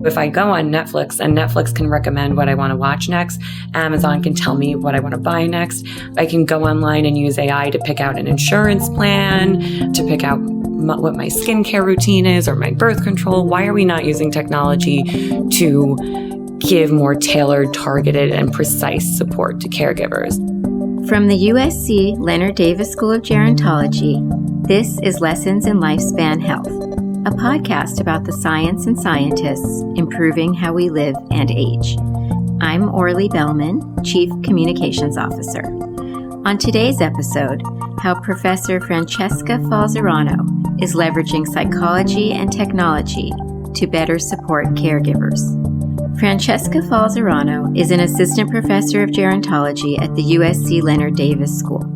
If I go on Netflix and Netflix can recommend what I want to watch next, Amazon can tell me what I want to buy next. I can go online and use AI to pick out an insurance plan, to pick out what my skincare routine is or my birth control. Why are we not using technology to give more tailored, targeted, and precise support to caregivers? From the USC Leonard Davis School of Gerontology, this is Lessons in Lifespan Health, a podcast about the science and scientists improving how we live and age. I'm Orly Bellman, Chief Communications Officer. On today's episode, how Professor Francesca Falzarano is leveraging psychology and technology to better support caregivers. Francesca Falzarano is an assistant professor of gerontology at the USC Leonard Davis School.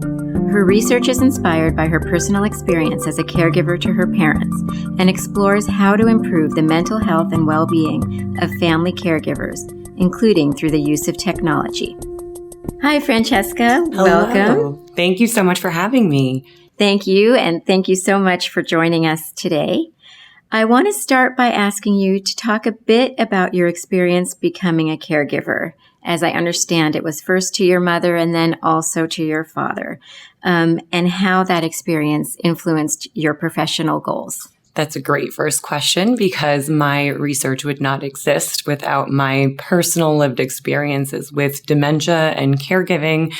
Her research is inspired by her personal experience as a caregiver to her parents and explores how to improve the mental health and well-being of family caregivers, including through the use of technology. Hi, Francesca. Hello. Welcome. Thank you so much for having me. Thank you, and thank you so much for joining us today. I want to start by asking you to talk a bit about your experience becoming a caregiver. As I understand, it was first to your mother and then also to your father, and how that experience influenced your professional goals. That's a great first question because my research would not exist without my personal lived experiences with dementia and caregiving.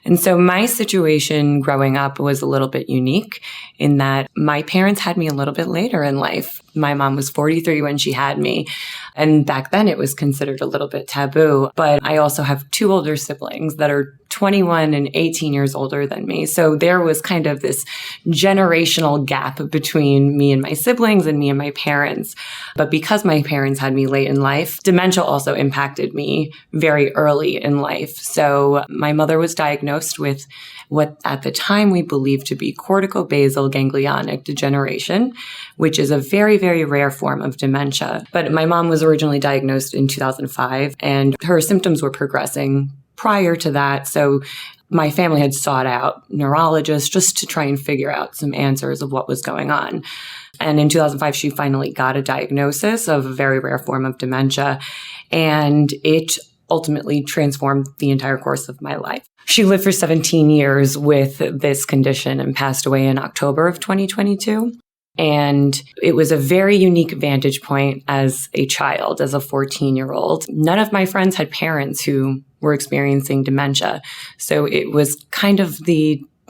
And so my situation growing up was a little bit unique in that my parents had me a little bit later in life. My mom was 43 when she had me. And back then it was considered a little bit taboo. But I also have two older siblings that are 21 and 18 years older than me. So there was kind of this generational gap between me and my siblings and me and my parents. But because my parents had me late in life, dementia also impacted me very early in life. So my mother was diagnosed with what at the time we believed to be corticobasal ganglionic degeneration, which is a very, very rare form of dementia. But my mom was originally diagnosed in 2005 and her symptoms were progressing prior to that. So my family had sought out neurologists just to try and figure out some answers of what was going on. And in 2005, she finally got a diagnosis of a very rare form of dementia. And it ultimately transformed the entire course of my life. She lived for 17 years with this condition and passed away in October of 2022. And it was a very unique vantage point as a child, as a 14-year-old. None of my friends had parents who were experiencing dementia. So it was kind of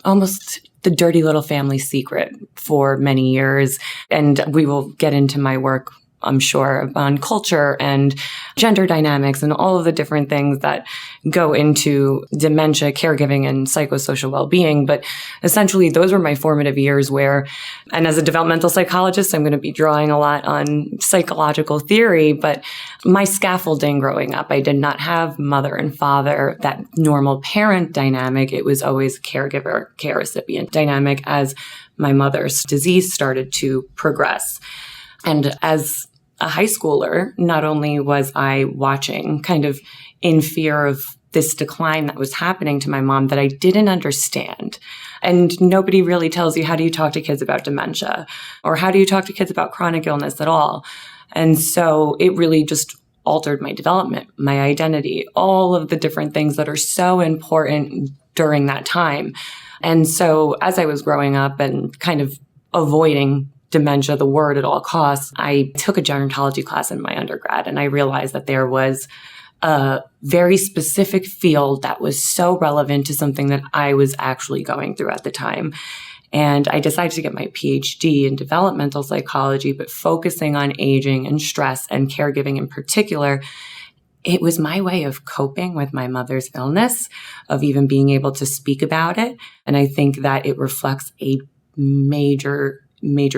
almost the dirty little family secret for many years. And we will get into my work, I'm sure, on culture and gender dynamics and all of the different things that go into dementia, caregiving, and psychosocial well-being. But essentially, those were my formative years where, and as a developmental psychologist, I'm going to be drawing a lot on psychological theory, but my scaffolding growing up, I did not have mother and father, that normal parent dynamic. It was always caregiver, care recipient dynamic as my mother's disease started to progress. And as a high schooler, not only was I watching kind of in fear of this decline that was happening to my mom that I didn't understand. And nobody really tells you, how do you talk to kids about dementia? Or how do you talk to kids about chronic illness at all? And so it really just altered my development, my identity, all of the different things that are so important during that time. And so as I was growing up and kind of avoiding dementia, the word at all costs, I took a gerontology class in my undergrad, and I realized that there was a very specific field that was so relevant to something that I was actually going through at the time. And I decided to get my PhD in developmental psychology, but focusing on aging and stress and caregiving in particular. It was my way of coping with my mother's illness, of even being able to speak about it. And I think that it reflects a major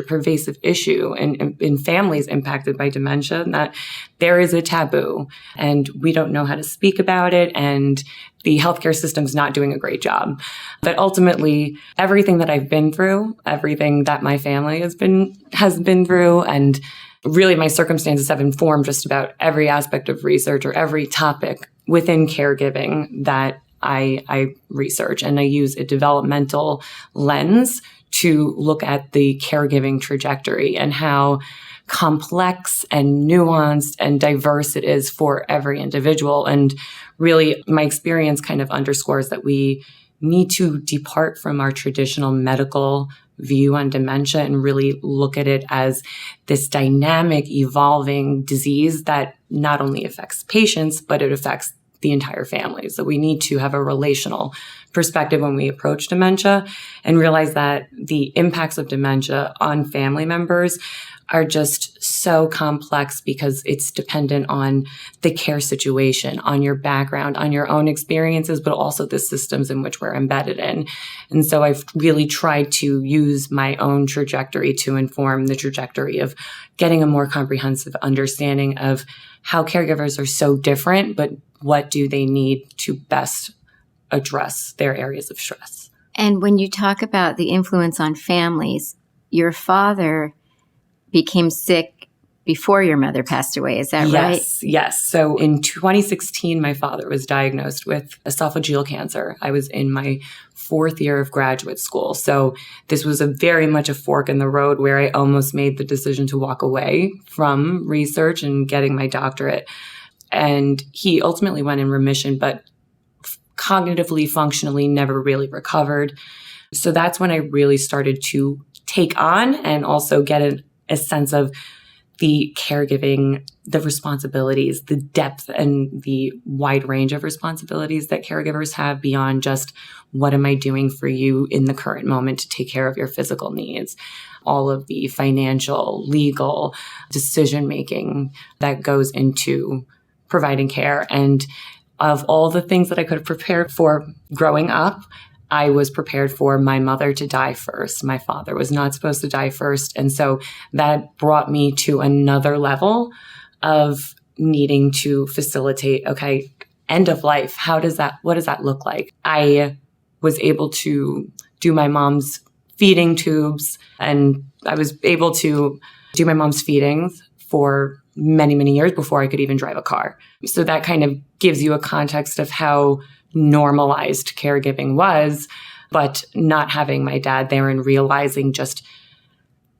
pervasive issue in families impacted by dementia, and that there is a taboo and we don't know how to speak about it, and the healthcare system's not doing a great job. But ultimately, everything that I've been through, everything that my family has been through, and really my circumstances have informed just about every aspect of research or every topic within caregiving that I research. And I use a developmental lens to look at the caregiving trajectory and how complex and nuanced and diverse it is for every individual. And really, my experience kind of underscores that we need to depart from our traditional medical view on dementia and really look at it as this dynamic, evolving disease that not only affects patients, but it affects the entire family. So we need to have a relational perspective when we approach dementia and realize that the impacts of dementia on family members are just so complex because it's dependent on the care situation, on your background, on your own experiences, but also the systems in which we're embedded in. And so I've really tried to use my own trajectory to inform the trajectory of getting a more comprehensive understanding of how caregivers are so different, but what do they need to best address their areas of stress. And when you talk about the influence on families, your father became sick before your mother passed away. Is that right? Yes. So in 2016, my father was diagnosed with esophageal cancer. I was in my 4th year of graduate school. So this was very much a fork in the road where I almost made the decision to walk away from research and getting my doctorate. And he ultimately went in remission, but cognitively, functionally, never really recovered. So that's when I really started to take on and also get a sense of the caregiving, the responsibilities, the depth and the wide range of responsibilities that caregivers have beyond just what am I doing for you in the current moment to take care of your physical needs. All of the financial, legal decision-making that goes into providing care. And of all the things that I could have prepared for growing up, I was prepared for my mother to die first. My father was not supposed to die first. And so that brought me to another level of needing to facilitate, okay, end of life. What does that look like? I was able to do my mom's feeding tubes, and I was able to do my mom's feedings for many, many years before I could even drive a car. So that kind of gives you a context of how normalized caregiving was, but not having my dad there and realizing just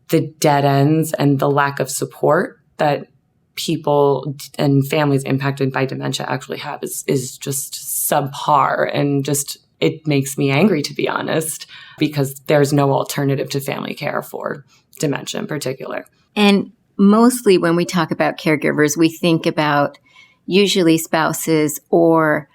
the dead ends and the lack of support that people and families impacted by dementia actually have is just subpar. And just, it makes me angry, to be honest, because there's no alternative to family care for dementia in particular. And mostly when we talk about caregivers, we think about usually spouses or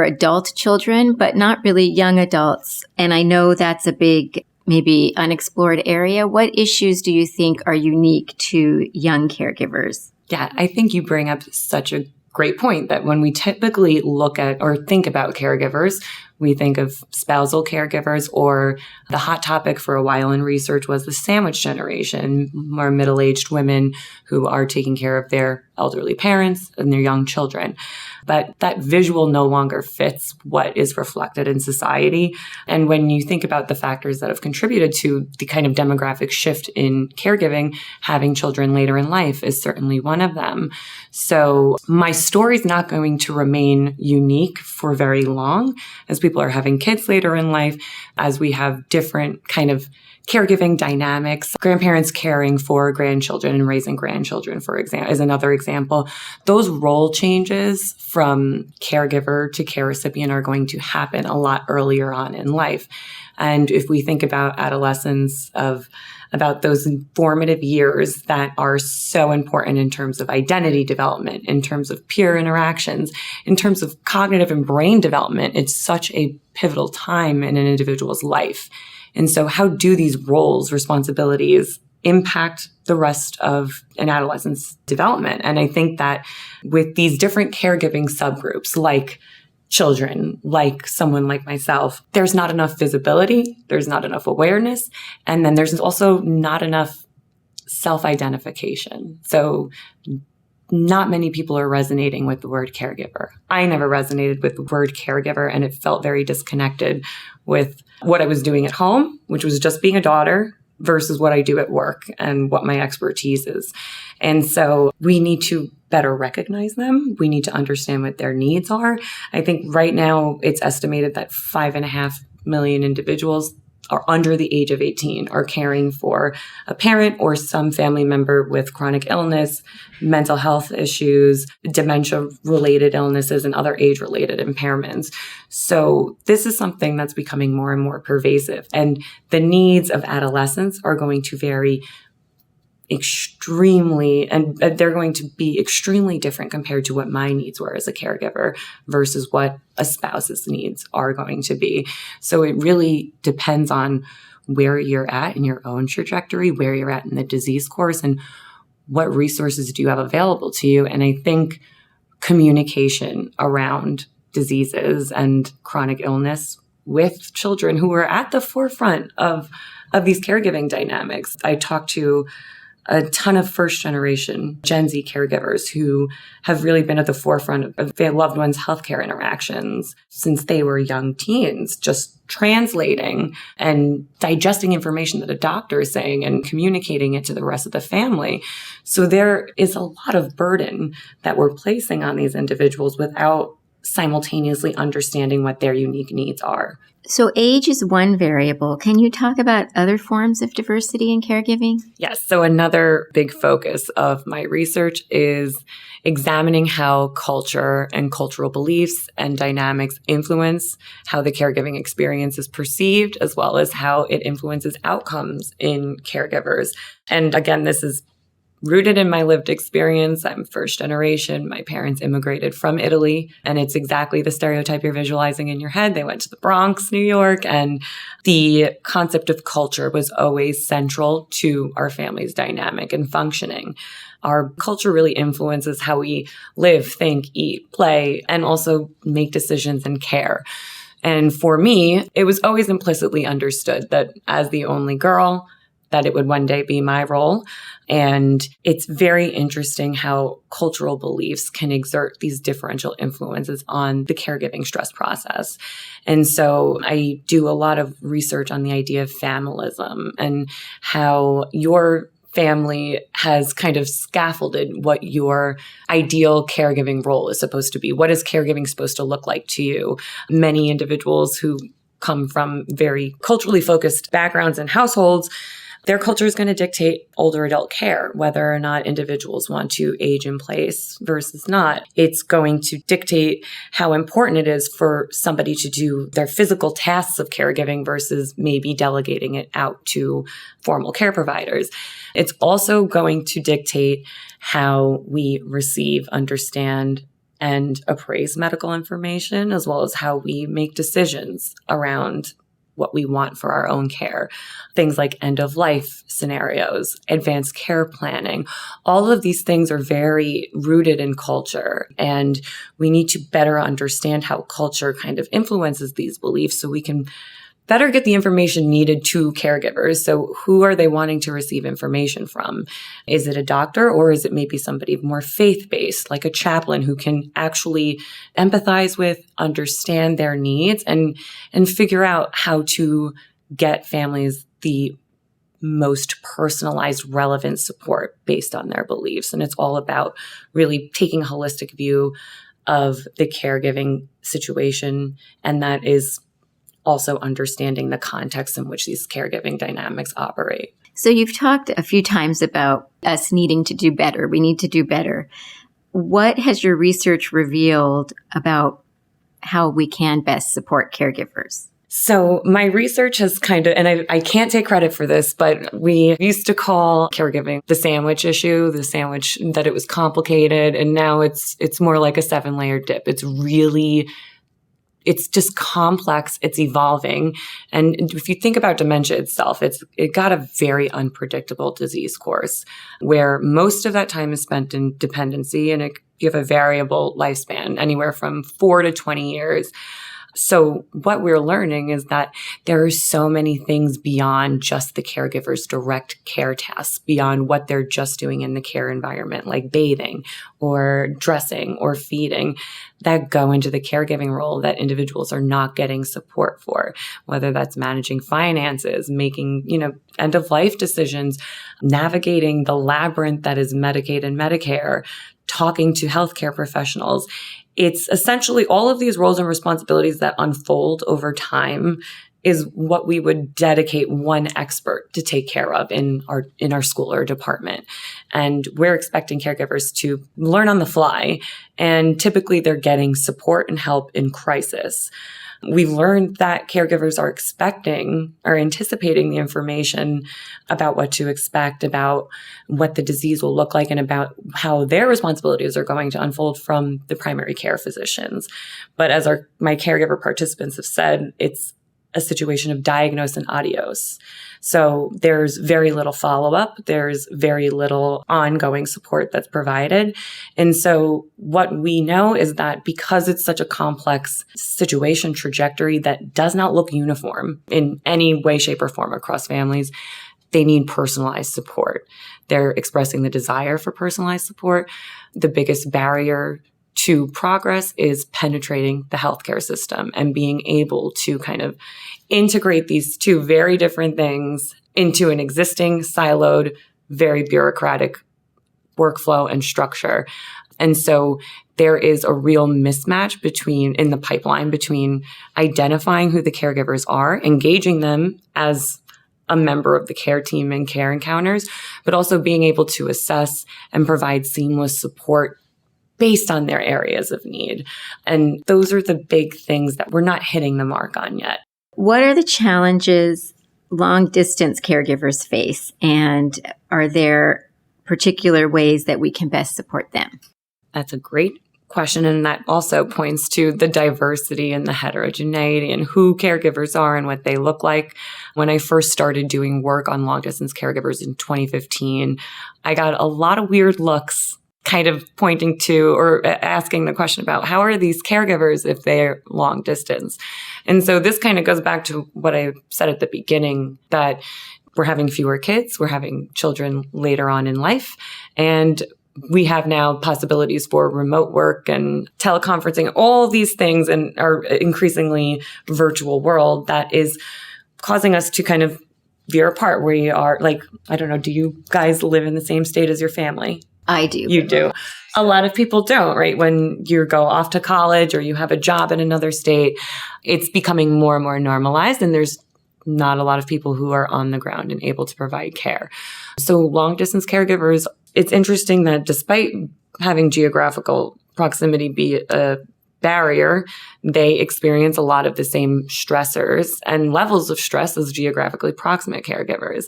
adult children, but not really young adults. And I know that's a big, maybe unexplored area. What issues do you think are unique to young caregivers? Yeah, I think you bring up such a great point that when we typically look at or think about caregivers, we think of spousal caregivers, or the hot topic for a while in research was the sandwich generation, more middle-aged women who are taking care of their elderly parents and their young children. But that visual no longer fits what is reflected in society. And when you think about the factors that have contributed to the kind of demographic shift in caregiving, having children later in life is certainly one of them. So my story is not going to remain unique for very long as people are having kids later in life, as we have different kind of caregiving dynamics. Grandparents caring for grandchildren and raising grandchildren, for example, is another example. Those role changes from caregiver to care recipient are going to happen a lot earlier on in life. And if we think about adolescence, about those formative years that are so important in terms of identity development, in terms of peer interactions, in terms of cognitive and brain development, it's such a pivotal time in an individual's life. And so how do these roles, responsibilities impact the rest of an adolescent's development? And I think that with these different caregiving subgroups, like children, like someone like myself, there's not enough visibility, there's not enough awareness, and then there's also not enough self-identification. So not many people are resonating with the word caregiver. I never resonated with the word caregiver, and it felt very disconnected with what I was doing at home, which was just being a daughter, versus what I do at work and what my expertise is. And so we need to better recognize them. We need to understand what their needs are. I think right now it's estimated that 5.5 million individuals are under the age of 18 are caring for a parent or some family member with chronic illness, mental health issues, dementia-related illnesses, and other age-related impairments. So this is something that's becoming more and more pervasive. And the needs of adolescents are going to vary extremely, and they're going to be extremely different compared to what my needs were as a caregiver versus what a spouse's needs are going to be. So it really depends on where you're at in your own trajectory, where you're at in the disease course, and what resources do you have available to you. And I think communication around diseases and chronic illness with children who are at the forefront of these caregiving dynamics. I talked to a ton of first generation Gen Z caregivers who have really been at the forefront of their loved ones' healthcare interactions since they were young teens, just translating and digesting information that a doctor is saying and communicating it to the rest of the family. So there is a lot of burden that we're placing on these individuals without simultaneously understanding what their unique needs are. So age is one variable. Can you talk about other forms of diversity in caregiving? Yes. So another big focus of my research is examining how culture and cultural beliefs and dynamics influence how the caregiving experience is perceived, as well as how it influences outcomes in caregivers. And again, this is rooted in my lived experience. I'm first generation. My parents immigrated from Italy, and it's exactly the stereotype you're visualizing in your head. They went to the Bronx, New York, and the concept of culture was always central to our family's dynamic and functioning. Our culture really influences how we live, think, eat, play, and also make decisions and care. And for me, it was always implicitly understood that as the only girl, that it would one day be my role. And it's very interesting how cultural beliefs can exert these differential influences on the caregiving stress process. And so I do a lot of research on the idea of familism and how your family has kind of scaffolded what your ideal caregiving role is supposed to be. What is caregiving supposed to look like to you? Many individuals who come from very culturally focused backgrounds and households, their culture is going to dictate older adult care, whether or not individuals want to age in place versus not. It's going to dictate how important it is for somebody to do their physical tasks of caregiving versus maybe delegating it out to formal care providers. It's also going to dictate how we receive, understand, and appraise medical information, as well as how we make decisions around what we want for our own care. Things like end-of-life scenarios, advanced care planning. All of these things are very rooted in culture, and we need to better understand how culture kind of influences these beliefs so we can better get the information needed to caregivers. So who are they wanting to receive information from? Is it a doctor, or is it maybe somebody more faith-based, like a chaplain who can actually empathize with, understand their needs, and figure out how to get families the most personalized, relevant support based on their beliefs. And it's all about really taking a holistic view of the caregiving situation, and that is also understanding the context in which these caregiving dynamics operate. So you've talked a few times about us needing to do better. We need to do better. What has your research revealed about how we can best support caregivers? So my research has kind of, and I can't take credit for this, but we used to call caregiving the sandwich issue, the sandwich, that it was complicated. And now it's more like a 7-layer dip. It's just complex. It's evolving. And if you think about dementia itself, it got a very unpredictable disease course where most of that time is spent in dependency, and you have a variable lifespan, anywhere from 4 to 20 years. So what we're learning is that there are so many things beyond just the caregiver's direct care tasks, beyond what they're just doing in the care environment, like bathing or dressing or feeding, that go into the caregiving role that individuals are not getting support for, whether that's managing finances, making, end-of-life decisions, navigating the labyrinth that is Medicaid and Medicare, talking to healthcare professionals. It's essentially all of these roles and responsibilities that unfold over time is what we would dedicate one expert to take care of in our school or department. And we're expecting caregivers to learn on the fly. And typically they're getting support and help in crisis. We've learned that caregivers are anticipating the information about what to expect, about what the disease will look like, and about how their responsibilities are going to unfold from the primary care physicians. But as my caregiver participants have said, it's a situation of diagnose and adios. So there's very little follow-up. There's very little ongoing support that's provided. And so what we know is that because it's such a complex situation trajectory that does not look uniform in any way, shape, or form across families, they need personalized support. They're expressing the desire for personalized support. The biggest barrier to progress is penetrating the healthcare system and being able to kind of integrate these two very different things into an existing siloed, very bureaucratic workflow and structure. And so there is a real mismatch in the pipeline between identifying who the caregivers are, engaging them as a member of the care team and care encounters, but also being able to assess and provide seamless support based on their areas of need. And those are the big things that we're not hitting the mark on yet. What are the challenges long-distance caregivers face, and are there particular ways that we can best support them? That's a great question, and that also points to the diversity and the heterogeneity and who caregivers are and what they look like. When I first started doing work on long-distance caregivers in 2015, I got a lot of weird looks kind of pointing to or asking the question about how are these caregivers if they're long distance? And so this kind of goes back to what I said at the beginning, that we're having fewer kids, we're having children later on in life, and we have now possibilities for remote work and teleconferencing, all these things, and our increasingly virtual world that is causing us to kind of veer apart. We are like, I don't know, do you guys live in the same state as your family? I do. You do. A lot of people don't, right? When you go off to college or you have a job in another state, it's becoming more and more normalized, and there's not a lot of people who are on the ground and able to provide care. So long distance caregivers, it's interesting that despite having geographical proximity be a barrier, they experience a lot of the same stressors and levels of stress as geographically proximate caregivers.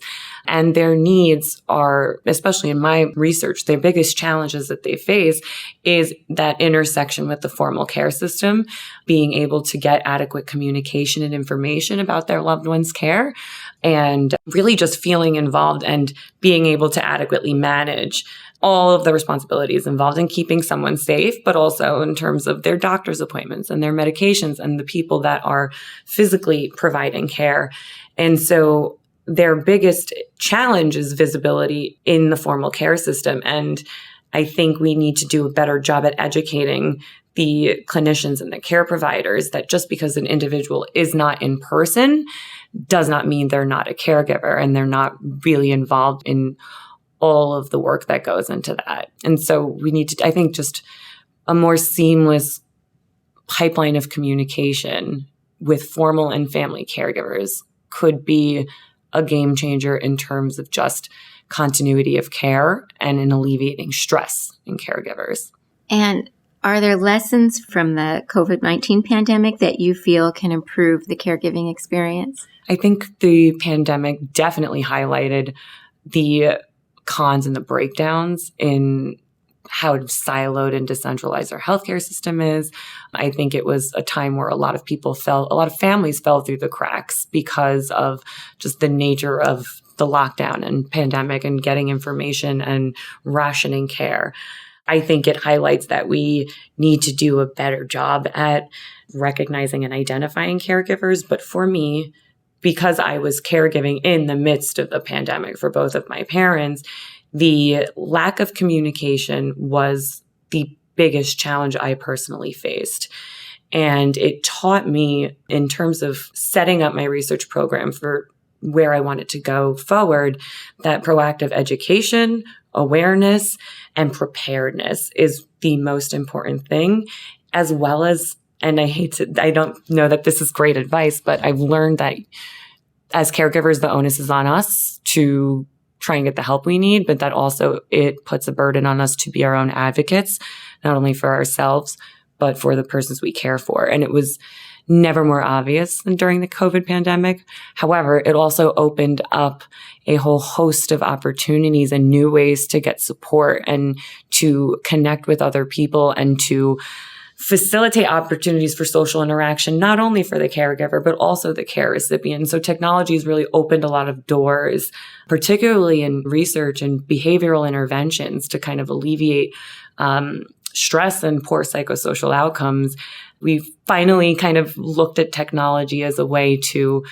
And their needs are, especially in my research, their biggest challenges that they face is that intersection with the formal care system, being able to get adequate communication and information about their loved one's care, and really just feeling involved and being able to adequately manage all of the responsibilities involved in keeping someone safe, but also in terms of their doctor's appointments and their medications and the people that are physically providing care. And so their biggest challenge is visibility in the formal care system. And I think we need to do a better job at educating the clinicians and the care providers that just because an individual is not in person does not mean they're not a caregiver and they're not really involved in all of the work that goes into that. And so we need to, I think, just a more seamless pipeline of communication with formal and family caregivers could be a game changer in terms of just continuity of care and in alleviating stress in caregivers. And are there lessons from the COVID-19 pandemic that you feel can improve the caregiving experience? I think the pandemic definitely highlighted the cons and the breakdowns in how siloed and decentralized our healthcare system is. I think it was a time where a lot of families fell through the cracks because of just the nature of the lockdown and pandemic and getting information and rationing care. I think it highlights that we need to do a better job at recognizing and identifying caregivers. But for me, because I was caregiving in the midst of the pandemic for both of my parents, the lack of communication was the biggest challenge I personally faced. And it taught me, in terms of setting up my research program for where I wanted to go forward, that proactive education, awareness, and preparedness is the most important thing, as well as and I don't know that this is great advice, but I've learned that as caregivers, the onus is on us to try and get the help we need, but that also it puts a burden on us to be our own advocates, not only for ourselves, but for the persons we care for. And it was never more obvious than during the COVID pandemic. However, it also opened up a whole host of opportunities and new ways to get support and to connect with other people and to facilitate opportunities for social interaction, not only for the caregiver, but also the care recipient. So technology has really opened a lot of doors, particularly in research and behavioral interventions to kind of alleviate stress and poor psychosocial outcomes. We've finally kind of looked at technology as a way to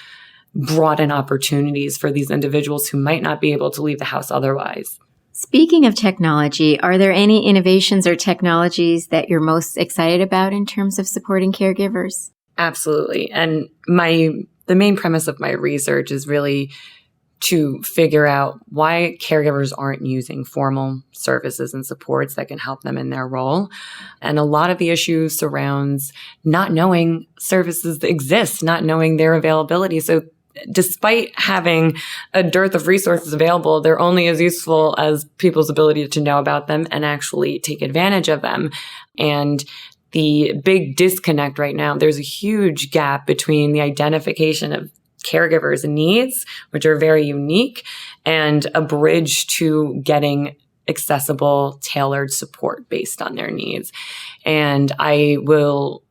broaden opportunities for these individuals who might not be able to leave the house otherwise. Speaking of technology, are there any innovations or technologies that you're most excited about in terms of supporting caregivers? Absolutely. And the main premise of my research is really to figure out why caregivers aren't using formal services and supports that can help them in their role. And a lot of the issues surrounds not knowing services exist, not knowing their availability. So despite having a dearth of resources available, they're only as useful as people's ability to know about them and actually take advantage of them. And the big disconnect right now, there's a huge gap between the identification of caregivers' needs, which are very unique, and a bridge to getting accessible, tailored support based on their needs. And I will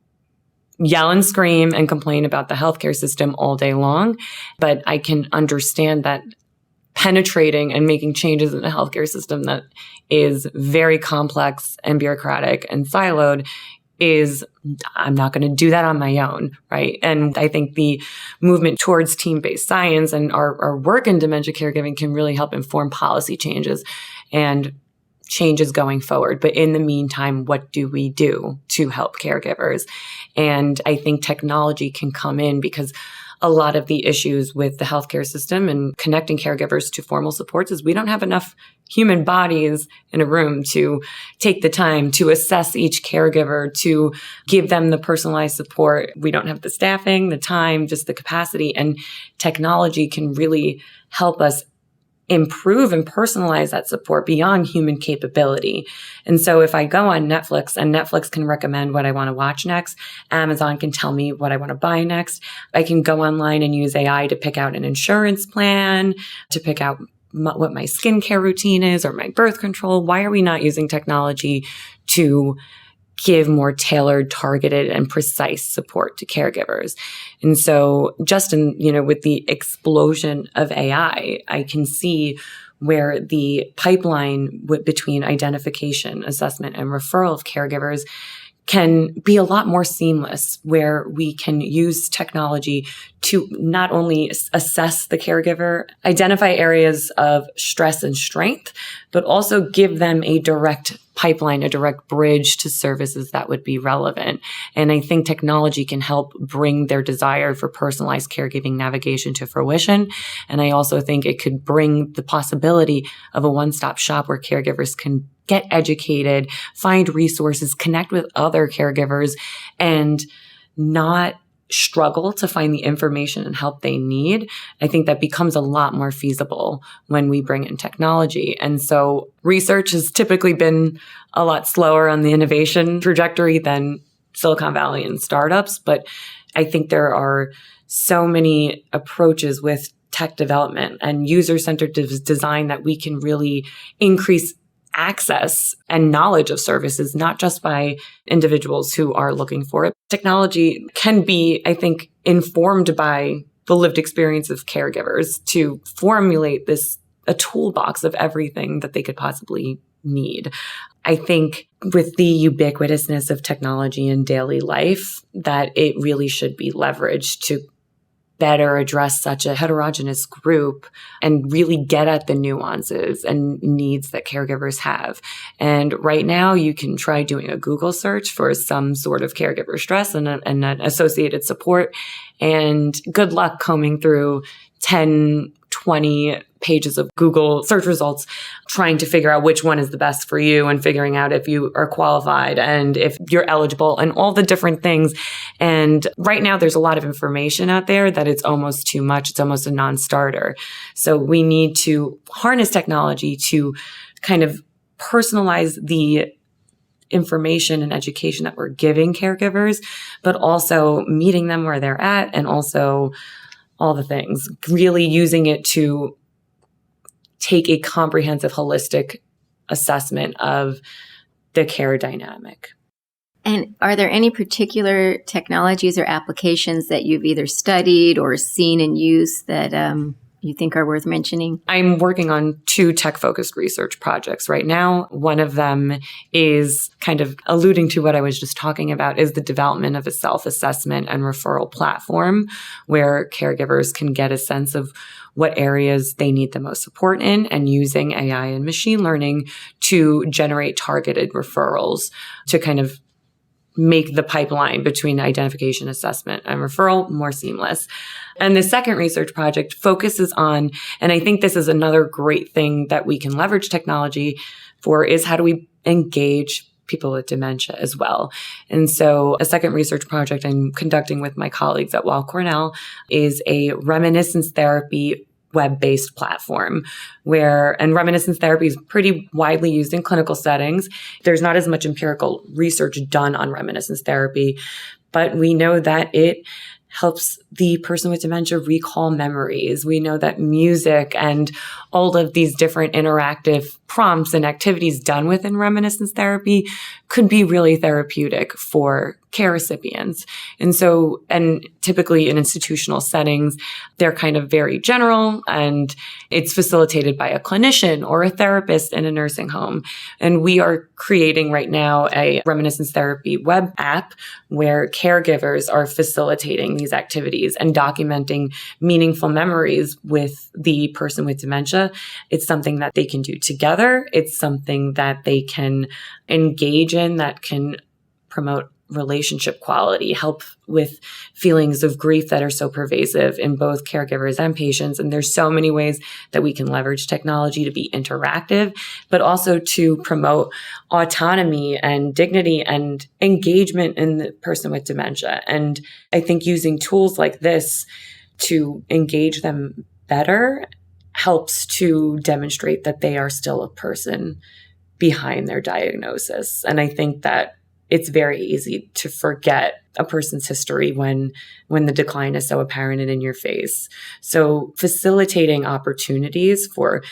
yell and scream and complain about the healthcare system all day long, but I can understand that penetrating and making changes in the healthcare system that is very complex and bureaucratic and siloed I'm not going to do that on my own, right? And I think the movement towards team-based science and our work in dementia caregiving can really help inform policy changes and changes going forward. But in the meantime, what do we do to help caregivers? And I think technology can come in because a lot of the issues with the healthcare system and connecting caregivers to formal supports is we don't have enough human bodies in a room to take the time to assess each caregiver, to give them the personalized support. We don't have the staffing, the time, just the capacity. And technology can really help us improve and personalize that support beyond human capability. And so if I go on Netflix and Netflix can recommend what I want to watch next, Amazon can tell me what I want to buy next. I can go online and use AI to pick out an insurance plan, to pick out what my skincare routine is or my birth control. Why are we not using technology to give more tailored, targeted, and precise support to caregivers? And so just with the explosion of AI, I can see where the pipeline between identification, assessment, and referral of caregivers can be a lot more seamless, where we can use technology to not only assess the caregiver, identify areas of stress and strength, but also give them a direct pipeline, a direct bridge to services that would be relevant. And I think technology can help bring their desire for personalized caregiving navigation to fruition. And I also think it could bring the possibility of a one-stop shop where caregivers can get educated, find resources, connect with other caregivers, and not struggle to find the information and help they need. I think that becomes a lot more feasible when we bring in technology. And so research has typically been a lot slower on the innovation trajectory than Silicon Valley and startups. But I think there are so many approaches with tech development and user-centered design that we can really increase access and knowledge of services, not just by individuals who are looking for it. Technology can be, I think, informed by the lived experience of caregivers to formulate a toolbox of everything that they could possibly need. I think with the ubiquitousness of technology in daily life, that it really should be leveraged to better address such a heterogeneous group and really get at the nuances and needs that caregivers have. And right now you can try doing a Google search for some sort of caregiver stress and an associated support. And good luck combing through 10, 20 pages of Google search results trying to figure out which one is the best for you and figuring out if you are qualified and if you're eligible and all the different things. And right now there's a lot of information out there that it's almost too much. It's almost a non-starter. So we need to harness technology to kind of personalize the information and education that we're giving caregivers, but also meeting them where they're at and also all the things, really using it to take a comprehensive, holistic assessment of the care dynamic. And are there any particular technologies or applications that you've either studied or seen in use that you think are worth mentioning? I'm working on 2 tech-focused research projects right now. One of them is kind of alluding to what I was just talking about, is the development of a self-assessment and referral platform where caregivers can get a sense of what areas they need the most support in, and using AI and machine learning to generate targeted referrals to kind of make the pipeline between identification, assessment, and referral more seamless. And the second research project focuses on, and I think this is another great thing that we can leverage technology for, is how do we engage people with dementia as well. And so a second research project I'm conducting with my colleagues at Weill Cornell is a reminiscence therapy web-based platform and reminiscence therapy is pretty widely used in clinical settings. There's not as much empirical research done on reminiscence therapy, but we know that it helps the person with dementia recall memories. We know that music and all of these different interactive prompts and activities done within reminiscence therapy could be really therapeutic for care recipients. And typically in institutional settings, they're kind of very general, and it's facilitated by a clinician or a therapist in a nursing home. And we are creating right now a reminiscence therapy web app where caregivers are facilitating these activities and documenting meaningful memories with the person with dementia. It's something that they can do together. It's something that they can engage in that can promote relationship quality, help with feelings of grief that are so pervasive in both caregivers and patients. And there's so many ways that we can leverage technology to be interactive, but also to promote autonomy and dignity and engagement in the person with dementia. And I think using tools like this to engage them better helps to demonstrate that they are still a person behind their diagnosis. And I think that it's very easy to forget a person's history when the decline is so apparent and in your face. So facilitating opportunities for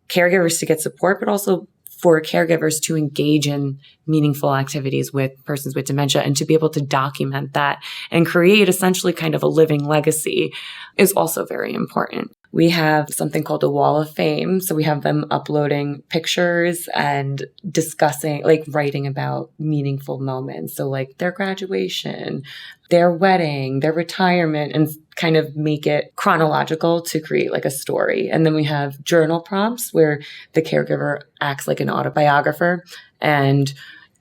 caregivers to get support, but also for caregivers to engage in meaningful activities with persons with dementia and to be able to document that and create essentially kind of a living legacy is also very important. We have something called a Wall of Fame. So we have them uploading pictures and discussing, like writing about meaningful moments. So like their graduation, their wedding, their retirement, and kind of make it chronological to create like a story. And then we have journal prompts where the caregiver acts like an autobiographer and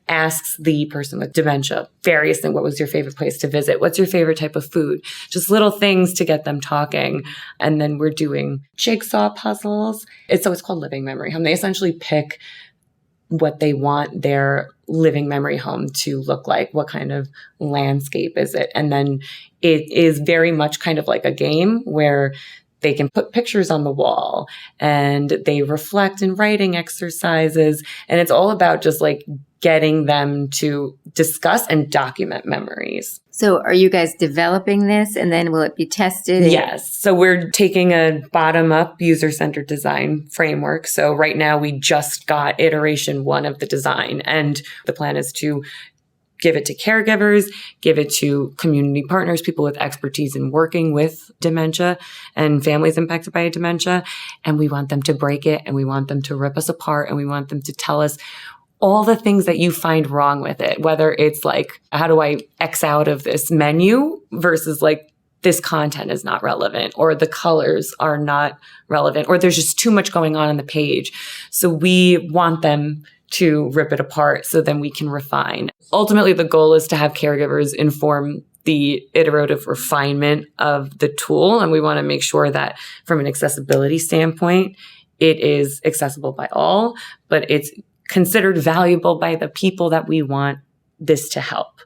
asks the person with dementia various things. What was your favorite place to visit? What's your favorite type of food? Just little things to get them talking. And then we're doing jigsaw puzzles. It's called Living Memory Home. They essentially pick what they want their living memory home to look like. What kind of landscape is it? And then it is very much kind of like a game where they can put pictures on the wall and they reflect in writing exercises. And it's all about just like getting them to discuss and document memories. So are you guys developing this and then will it be tested? Yes. So we're taking a bottom-up user-centered design framework. So right now we just got iteration 1 of the design, and the plan is to give it to caregivers, give it to community partners, people with expertise in working with dementia and families impacted by dementia. And we want them to break it, and we want them to rip us apart, and we want them to tell us all the things that you find wrong with it, whether it's like, how do I X out of this menu versus like, this content is not relevant, or the colors are not relevant, or there's just too much going on the page. So we want them to rip it apart so then we can refine. Ultimately, the goal is to have caregivers inform the iterative refinement of the tool. And we want to make sure that from an accessibility standpoint, it is accessible by all, but it's considered valuable by the people that we want this to help.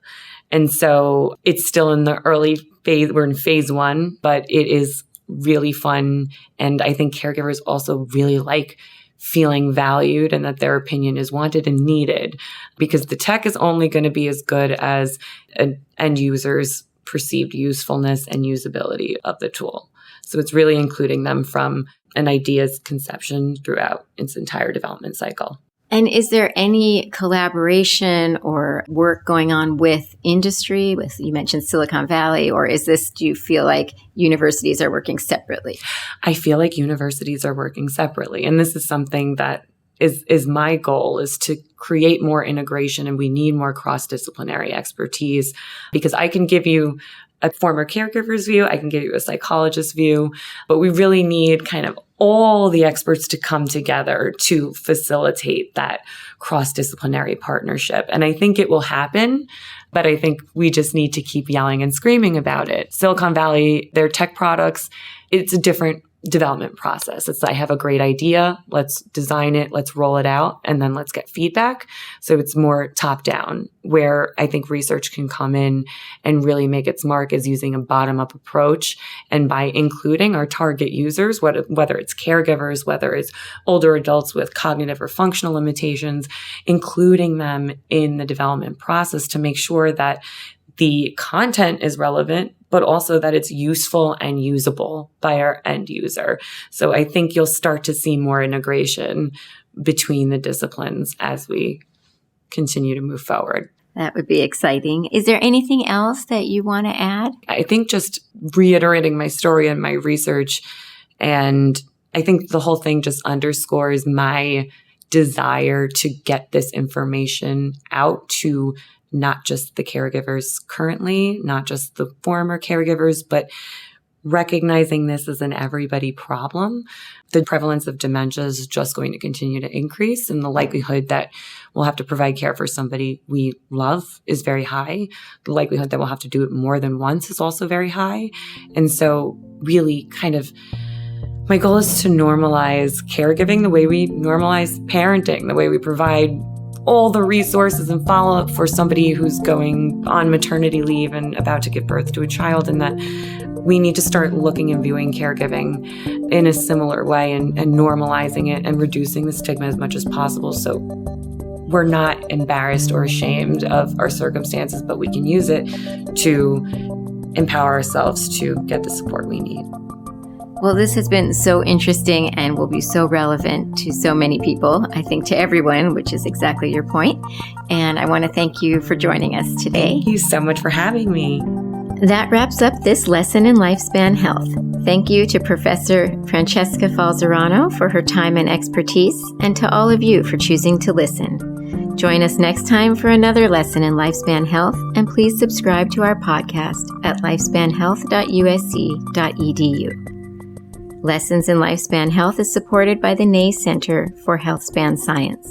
And so it's still in the early phase. We're in phase 1, but it is really fun. And I think caregivers also really like feeling valued and that their opinion is wanted and needed, because the tech is only going to be as good as an end user's perceived usefulness and usability of the tool. So it's really including them from an idea's conception throughout its entire development cycle. And is there any collaboration or work going on with industry? You mentioned Silicon Valley, or do you feel like universities are working separately? I feel like universities are working separately. And this is something that is my goal, is to create more integration, and we need more cross-disciplinary expertise, because I can give you a former caregiver's view, I can give you a psychologist's view, but we really need kind of all the experts to come together to facilitate that cross-disciplinary partnership. And I think it will happen, but I think we just need to keep yelling and screaming about it. Silicon Valley, their tech products, it's a different development process. It's, I have a great idea, let's design it, let's roll it out, and then let's get feedback. So it's more top down, where I think research can come in and really make its mark is using a bottom up approach. And by including our target users, whether it's caregivers, whether it's older adults with cognitive or functional limitations, including them in the development process to make sure that the content is relevant, but also that it's useful and usable by our end user. So I think you'll start to see more integration between the disciplines as we continue to move forward. That would be exciting. Is there anything else that you want to add? I think just reiterating my story and my research, and I think the whole thing just underscores my desire to get this information out to not just the caregivers currently, not just the former caregivers, but recognizing this as an everybody problem. The prevalence of dementia is just going to continue to increase, and the likelihood that we'll have to provide care for somebody we love is very high. The likelihood that we'll have to do it more than once is also very high. And so really kind of my goal is to normalize caregiving the way we normalize parenting, the way we provide all the resources and follow-up for somebody who's going on maternity leave and about to give birth to a child, and that we need to start looking and viewing caregiving in a similar way and normalizing it and reducing the stigma as much as possible, so we're not embarrassed or ashamed of our circumstances, but we can use it to empower ourselves to get the support we need. Well, this has been so interesting and will be so relevant to so many people, I think to everyone, which is exactly your point. And I want to thank you for joining us today. Thank you so much for having me. That wraps up this lesson in lifespan health. Thank you to Professor Francesca Falzarano for her time and expertise, and to all of you for choosing to listen. Join us next time for another lesson in lifespan health, and please subscribe to our podcast at lifespanhealth.usc.edu. Lessons in Lifespan Health is supported by the Ney Center for Healthspan Science.